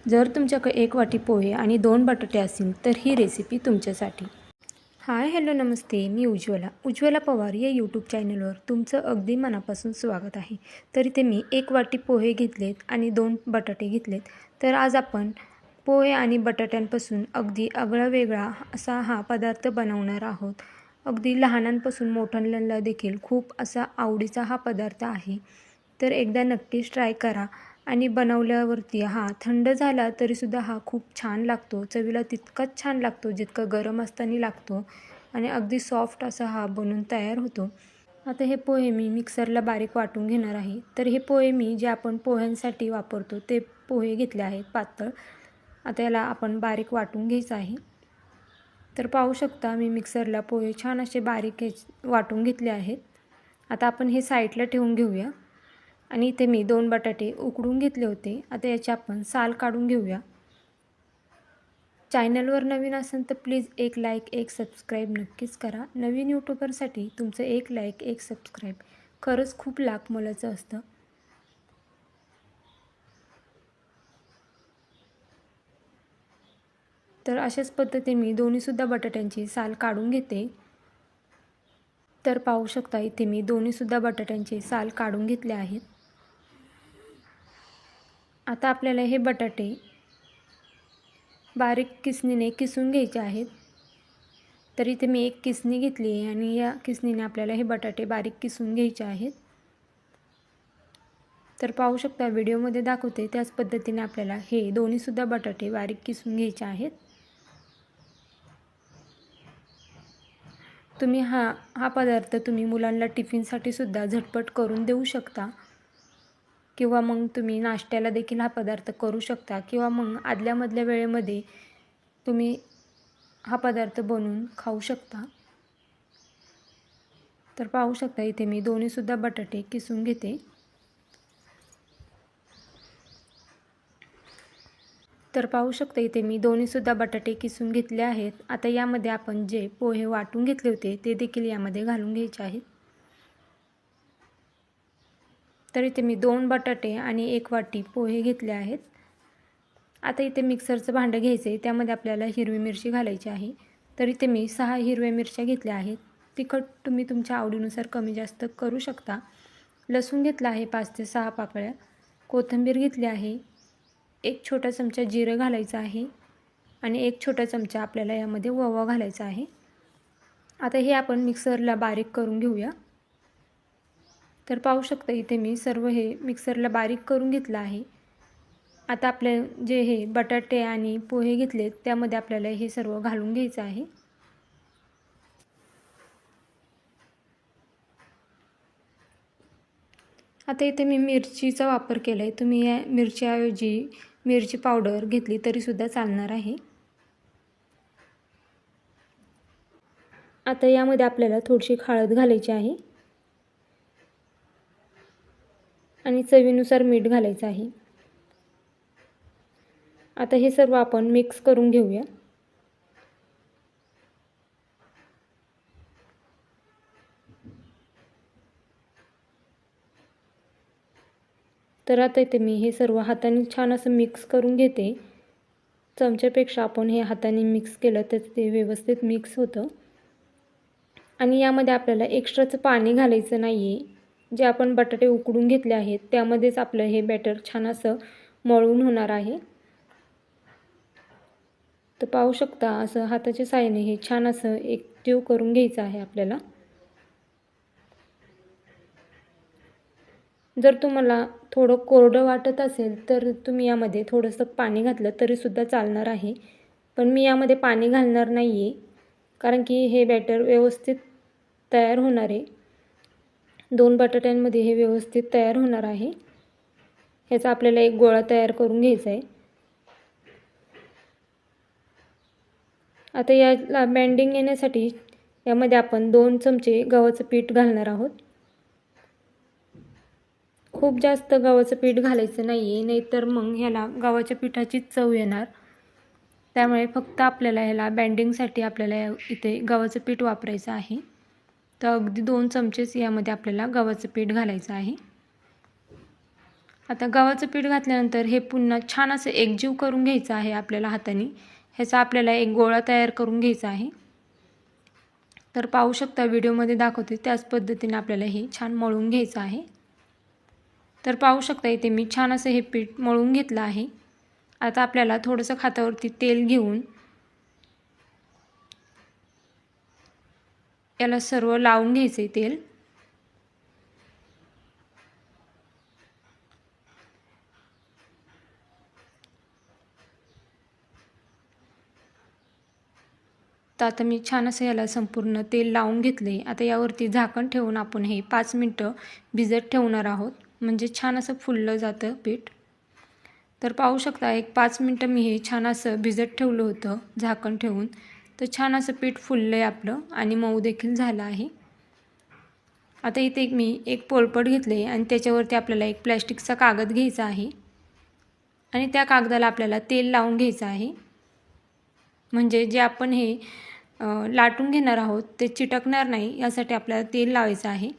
जर तुमच्याकडे 1 वाटी पोहे आणि 2 बटाटे असतील तर ही रेसिपी तुमच्यासाठी. हाय हॅलो नमस्ते, मी उज्ज्वला पवार या यूट्यूब चॅनलवर तुमचं अगदी मनापासून स्वागत आहे. तर इथे मी 1 वाटी पोहे घेतलेत आणि 2 बटाटे घेतलेत. तर आज आपण पोहे आणि बटाट्यांपासून अगदी आगळा-वेगळा असा हा पदार्थ बनवणार आहोत. अगदी लहानांपासून मोठ्यांना देखील खूप असा आवडीचा हा पदार्थ आहे. तर एकदा नक्कीच ट्राय करा आणि बनवल्यावरती हा थंड झाला तरीसुद्धा हा खूप छान लागतो. चवीला तितकाच छान लागतो जितका गरम असताना लागतो आणि अगदी सॉफ्ट असा हा बनून तयार होतो. आता हे पोहे मी मिक्सरला बारीक वाटून घेणार आहे. तर हे पोहे मी जे आपण पोह्यांसाठी वापरतो ते पोहे घेतले आहेत पातळ. आता याला आपण बारीक वाटून घ्यायचं आहे. तर पाहू शकता मी मिक्सरला पोहे छान असे बारीक वाटून घेतले आहेत. आता आपण हे साईडला ठेवून घेऊया. आणि इथे मी 2 बटाटे उकडून घेतले होते. आता याची आपण साल काढून घेऊया. चॅनलवर नवीन असाल तर प्लीज एक लाईक, एक सबस्क्राईब नक्कीच करा. नवीन यूट्यूबरसाठी तुमचं एक लाईक, एक सबस्क्राईब खरंच खूप लाख मोलाचं असतं. तर अशाच पद्धतीने मी दोन्हीसुद्धा बटाट्यांची साल काढून घेते. तर पाहू शकता इथे मी दोन्हीसुद्धा बटाट्यांची साल काढून घेतले आहेत. आता आपल्याला हे बटाटे बारीक किसणीने किसून घ्यायचे आहेत. तर इथे मी एक किसणी घेतली आहे आणि या किसणीने आपल्याला हे बटाटे बारीक किसून घ्यायचे आहेत. तर पाहू शकता व्हिडिओमध्ये दाखवते त्याच पद्धतीने आपल्याला हे दोन्हीसुद्धा बटाटे बारीक किसून घ्यायचे आहेत. तुम्ही हा पदार्थ तुम्ही मुलांना टिफिनसाठी सुद्धा झटपट करून देऊ शकता किंवा मग तुम्ही नाश्त्याला देखील हा पदार्थ करू शकता किंवा मग आदल्यामधल्या वेळेमध्ये तुम्ही हा पदार्थ बनवून खाऊ शकता. तर पाहू शकता इथे मी दोन्हीसुद्धा बटाटे किसून घेते. तर पाहू शकता इथे मी दोन्हीसुद्धा बटाटे किसून घेतले आहेत. आता यामध्ये आपण जे पोहे वाटून घेतले होते ते देखील यामध्ये घालून घ्यायचे आहेत. तर इथे मी 2 बटाटे आणि 1 वाटी पोहे घेतले आहेत. आता इथे मिक्सरचं भांडं घ्यायचं आहे. त्यामध्ये आपल्याला हिरवी मिरची घालायची आहे. तर इथे मी 6 हिरव्या मिरच्या घेतल्या आहेत. तिखट तुम्ही तुमच्या आवडीनुसार कमी जास्त करू शकता. लसूण घेतला आहे 5 ते 6 पाकळ्या. कोथिंबीर घेतली आहे. 1 छोटा चमचा जिरं घालायचं आहे आणि 1 छोटा चमचा आपल्याला यामध्ये ओवा घालायचा आहे. आता हे आपण मिक्सरला बारीक करून घेऊया. तर पाहू शकता इथे मी सर्व हे मिक्सरला बारीक करून घेतलं आहे. आता आपले जे हे बटाटे आणि पोहे घेतलेत त्यामध्ये आपल्याला हे सर्व घालून घ्यायचं आहे. आता इथे मी मिरचीचा वापर केला आहे. तुम्ही या मिरच्याऐवजी मिरची पावडर घेतली तरीसुद्धा चालणार आहे. आता यामध्ये आपल्याला थोडीशी हळद घालायची आहे आणि चवीनुसार मीठ घालायचं आहे. आता हे सर्व आपण मिक्स करून घेऊया. तर आता इथे मी हे सर्व हाताने छान असं मिक्स करून घेते. चमच्यापेक्षा आपण हे हाताने मिक्स केलं तर ते व्यवस्थित मिक्स होतं. आणि यामध्ये आपल्याला एक्स्ट्राचं पाणी घालायचं नाही आहे. जे आपण बटाटे उकडून घेतले आहेत त्यामध्येच आपलं हे बॅटर छान असं मळून होणार आहे. तर पाहू शकता असं हाताच्या साहाय्याने हे छान असं एकजीव करून घ्यायचं आहे आपल्याला. जर तुम्हाला थोडं कोरडं वाटत असेल तर तुम्ही यामध्ये थोडंसं पाणी घातलं तरीसुद्धा चालणार आहे. पण मी यामध्ये पाणी घालणार नाही आहे कारण की हे बॅटर व्यवस्थित तयार होणार आहे. 2 बटाट्यांमध्ये हे व्यवस्थित तयार होणार आहे. ह्याचा आपल्याला एक गोळा तयार करून घ्यायचा आहे. आता याला बँडिंग येण्यासाठी यामध्ये आपण 2 चमचे गव्हाचं पीठ घालणार आहोत. खूप जास्त गव्हाचं पीठ घालायचं नाही आहे, नाहीतर मग ह्याला गव्हाच्या पिठाचीच चव येणार. त्यामुळे फक्त आपल्याला ह्याला बँडिंगसाठी आपल्याला इथे गव्हाचं पीठ वापरायचं आहे. तर अगदी 2 चमचेच यामध्ये आपल्याला गव्हाचं पीठ घालायचं आहे. आता गव्हाचं पीठ घातल्यानंतर हे पुन्हा छान असं एकजीव करून घ्यायचं आहे आपल्याला हाताने. ह्याचा आपल्याला एक गोळा तयार करून घ्यायचा आहे. तर पाहू शकता व्हिडिओमध्ये दाखवते त्याच पद्धतीने आपल्याला हे छान मळून घ्यायचं आहे. तर पाहू शकता इथे मी छान असं हे पीठ मळून घेतलं आहे. आता आपल्याला थोडंसं हातावरती तेल घेऊन याला सर्व लावून घ्यायचे तेल. तर आता मी छान असं याला संपूर्ण तेल लावून घेतले. आता यावरती झाकण ठेवून आपण हे 5 मिनटं भिजत ठेवणार आहोत, म्हणजे छान असं फुललं जातं पीठ. तर पाहू शकता एक 5 मिनटं मी हे छान असं भिजत ठेवलं होतं झाकण ठेवून. तर छान असं पीठ फुललं आहे आपलं आणि मऊ देखील झालं आहे. आता इथे मी एक पोळपाट घेतले आणि त्याच्यावरती आपल्याला एक प्लॅस्टिकचा कागद घ्यायचा आहे आणि त्या कागदाला आपल्याला तेल लावून घ्यायचं आहे. म्हणजे जे आपण हे लाटून घेणार आहोत ते चिटकणार नाही यासाठी आपल्याला तेल लावायचं आहे.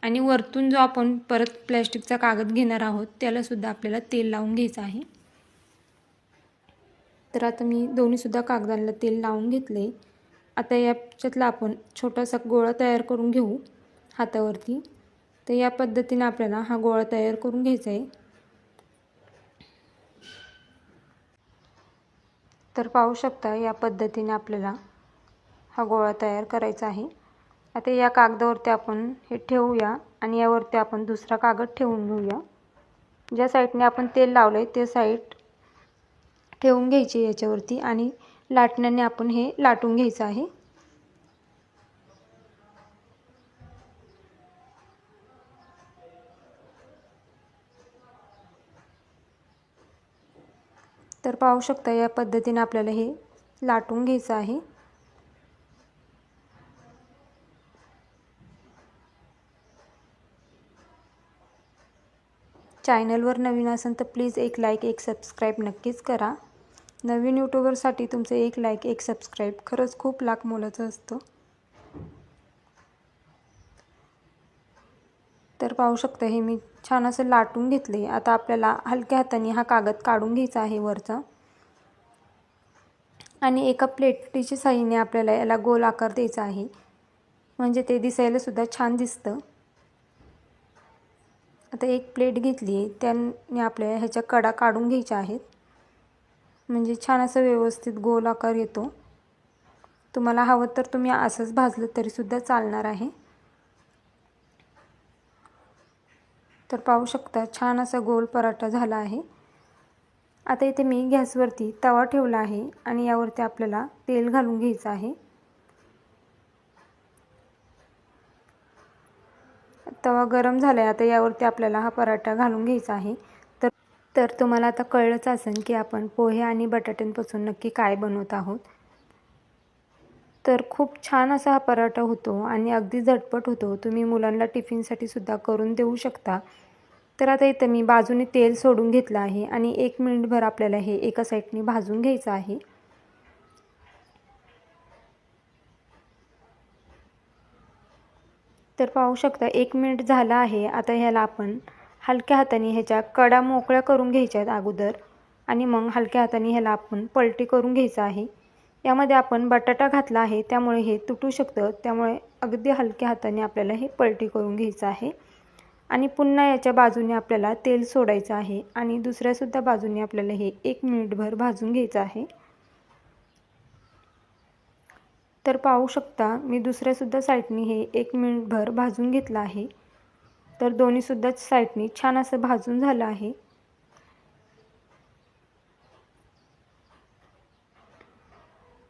आणि वरतून जो आपण परत प्लॅस्टिकचा कागद घेणार आहोत त्यालासुद्धा आपल्याला तेल लावून घ्यायचं आहे. तर आता मी दोन्हीसुद्धा कागदाला तेल लावून घेतले. आता याच्यातला आपण छोटासा गोळा तयार करून घेऊ हातावरती. तर या पद्धतीने आपल्याला हा गोळा तयार करून घ्यायचा आहे. तर पाहू शकता या पद्धतीने आपल्याला हा गोळा तयार करायचा आहे. आता या कागदावरती आपण हे ठेवूया आणि यावरती आपण दुसरा कागद ठेवून घेऊया. ज्या साईडने आपण तेल लावलं आहे ते साईड ठेवून घ्यायची याच्यावरती आणि लाटण्याने आपण हे लाटून घ्यायचं आहे. तर पाहू शकता या पद्धतीने आपल्याला हे लाटून घ्यायचं आहे. चॅनलवर नवीन असेल तर प्लीज एक लाईक एक सबस्क्राईब नक्कीच करा. नवीन यूट्यूबरसाठी तुमचं एक लाईक एक सबस्क्राईब खरंच खूप लाख मोलाचं असतं. तर पाहू शकता हे मी छान असं लाटून घेतले. आता आपल्याला हलक्या हाताने हा कागद काढून घ्यायचा आहे वरचा आणि एका प्लेटीच्या साहाय्याने आपल्याला याला गोल आकार द्यायचा आहे, म्हणजे ते दिसायला सुद्धा छान दिसतं. आता एक प्लेट घेतली आहे त्याने आपल्याला ह्याच्या कडा काढून घ्यायच्या आहेत, म्हणजे छान असं व्यवस्थित गोल आकार येतो. तुम्हाला हवं तर तुम्ही असंच भाजलं तरीसुद्धा चालणार आहे. तर पाहू शकता छान असा गोल पराठा झाला आहे. आता इथे मी गॅसवरती तवा ठेवला आहे आणि यावरती आपल्याला तेल घालून घ्यायचं आहे. तवा गरम झाला आहे. आता यावरती आपल्याला हा पराठा घालून घ्यायचा आहे. तर तुम्हाला आता कळलंच असेल की आपण पोहे आणि बटाट्यांपासून नक्की काय बनवत आहोत. तर खूप छान असा हा पराठा होतो आणि अगदी झटपट होतो. तुम्ही मुलांना टिफिनसाठी सुद्धा करून देऊ शकता. तर आता इथं मी बाजूने तेल सोडून घेतलं आहे आणि 1 मिनिटभर आपल्याला हे एका साईडने भाजून घ्यायचं आहे. तर पाहू शकता 1 मिनिट झाला आहे. आता ह्याला आपण हलक्या हाताने ह्याच्या कडा मोकळ्या करून घ्यायच्या आहेत अगोदर आणि मग हलक्या हाताने ह्याला आपण पलटी करून घ्यायचं आहे. यामध्ये आपण बटाटा घातला आहे त्यामुळे हे तुटू शकतं, त्यामुळे अगदी हलक्या हाताने आपल्याला हे पलटी करून घ्यायचं आहे. आणि पुन्हा याच्या बाजूने आपल्याला तेल सोडायचं आहे आणि दुसऱ्यासुद्धा बाजूने आपल्याला हे 1 मिनिटभर भाजून घ्यायचं आहे. तर पाहू शकता मी दुसऱ्यासुद्धा साईडने हे 1 मिनिटभर भाजून घेतलं आहे. तर दोन्हीसुद्धा साईडने छान असं भाजून झालं आहे.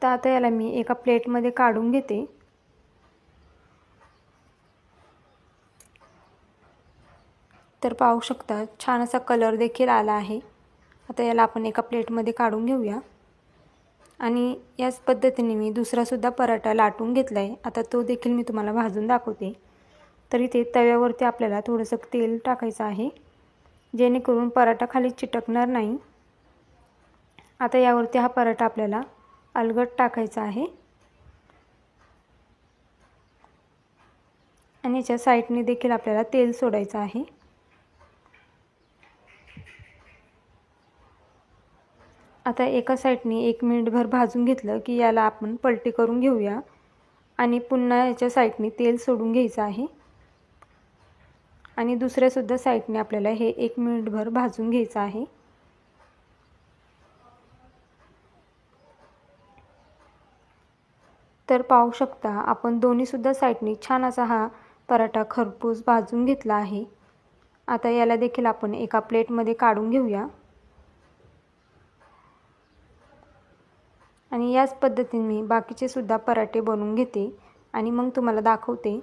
तर आता याला मी एका प्लेटमध्ये काढून घेते. तर पाहू शकता छान असा कलर देखील आला आहे. आता याला आपण एका प्लेटमध्ये काढून घेऊया आणि याच पद्धतीने मी दुसरासुद्धा पराठा लाटून घेतला आहे. आता तो देखील मी तुम्हाला भाजून दाखवते. तर इथे तव्यावरती आपल्याला थोडंसं तेल टाकायचं आहे, जेणेकरून पराठा खाली चिटकणार नाही. आता यावरती हा पराठा आपल्याला अलगद टाकायचा आहे आणि याच्या साईडने देखील आपल्याला तेल सोडायचं आहे. आता एका साईडने 1 मिनिटभर भाजून घेतलं की याला आपण पलटी करून घेऊया आणि पुन्हा याच्या साईडने तेल सोडून घ्यायचं आहे आणि दुसऱ्यासुद्धा साईडने आपल्याला हे 1 मिनिटभर भाजून घ्यायचं आहे। तर पाहू शकता आपण दोन्हीसुद्धा साईडने छान असा हा पराठा खरपूस भाजून घेतला आहे। आता याला देखील आपण एका प्लेटमध्ये काढून घेऊया आणि याच पद्धतीने मी बाकीचे सुद्धा पराठे बनवून घेते आणि मग तुम्हाला दाखवते।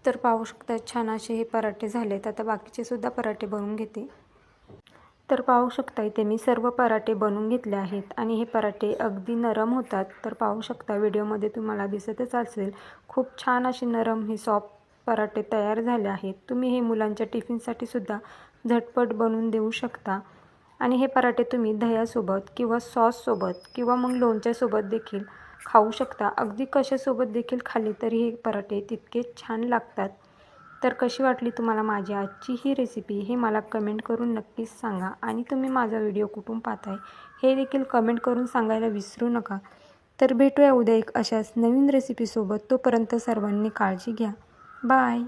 तर पाहू शकता छान असे हे पराठे झालेत। आता बाकीचे सुद्धा पराठे बनवून घेते। तर पाहू शकता इथे मी सर्व पराठे बनवून घेतले आहेत आणि हे पराठे अगदी नरम होतात। तर पाहू शकता व्हिडिओमध्ये तुम्हाला दिसतच असेल खूप छान असे नरम हे सॉफ्ट पराठे तयार झाले आहेत। तुम्ही हे मुलांच्या टिफिनसाठी सुद्धा झटपट बनवून देऊ शकता आणि हे पराठे तुम्ही दह्यासोबत किंवा सॉससोबत किंवा मग लोणच्यासोबत देखील खाऊ शकता। अगदी कशासोबत देखील खाल्ले तरी हे पराठे तितकेच छान लागतात। तर कशी वाटली तुम्हाला माझी आजची ही रेसिपी हे मला कमेंट करून नक्कीच सांगा आणि तुम्ही माझा व्हिडिओ कुठून पाहताय हे देखील कमेंट करून सांगायला विसरू नका। तर भेटूया उद्या एक अशाच नवीन रेसिपीसोबत। तोपर्यंत सर्वांनी काळजी घ्या। बाय।